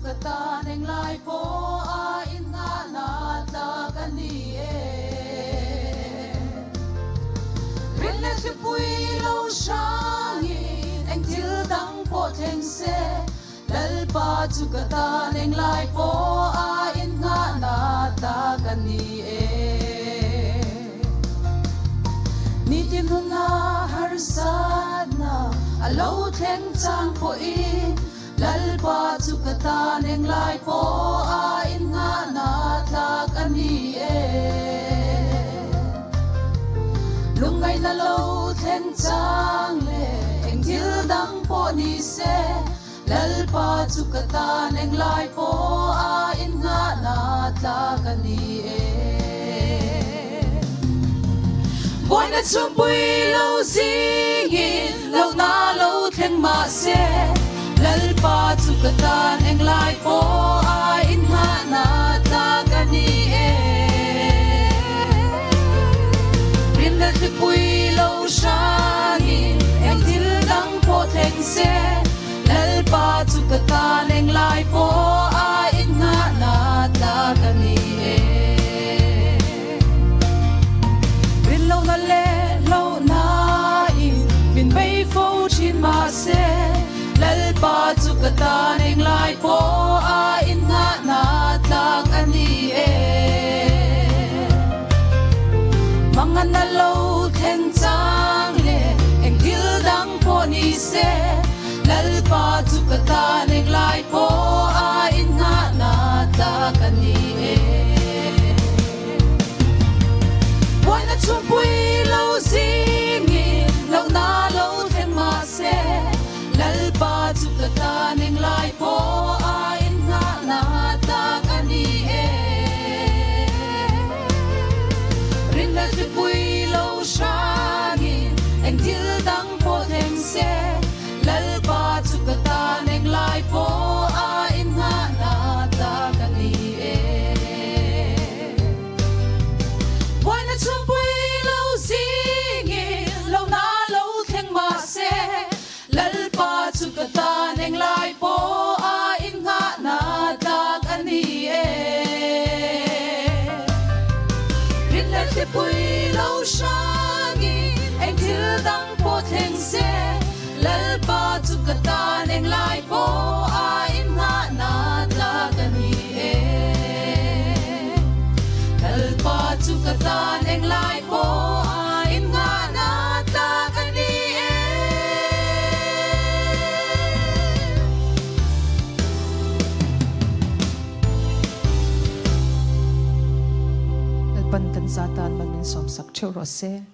kata neng lai po a in nga na ta kani rinle si pui lo shangi eng til dang po theng se lalpa chu kata neng lai po a in nga na ta kani ni tin na har sana alo theng chang po in lalpa chu kata neng lai po a in nga na ta kani lungai na lo theng chang le eng til dang po ni se lalpa chu kata neng lai po a in nga na ta kani boy na chum pui lo zingin lo na lo theng ma se lalpa chu kata neng lai po a in nga na ta kani rin na thi pui lo shani eng til dang po theng se lalpa chu kata neng lai po a in nga na ta kani rin lo na le lo na in bin bay fo chin ma se lalpa chu kata neng lai po a in nga na ta kani mangan na lo theng chang le eng til dang po ni se lalpa chu kata neng lai po a in nga na ta kani boy na chum pui lo zingin lo na lo theng ma se lalpa chu kata neng lai po a in nga na ta kani rin na thi pui lo shangin eng til dang po theng se lalpa chu kata neng lai po a in nga na ta kani boy na chum pui lo zingin lo na lo theng ma se lalpa chu kata neng lai po a in nga na ta kani rin na thi pui lo shangi eng til dang po theng se lalpa chu kata neng lai po a in nga na ta kani lalpa chu kata neng lai po a in nga na ta kani Pan kan satan man min som sak cheu ro se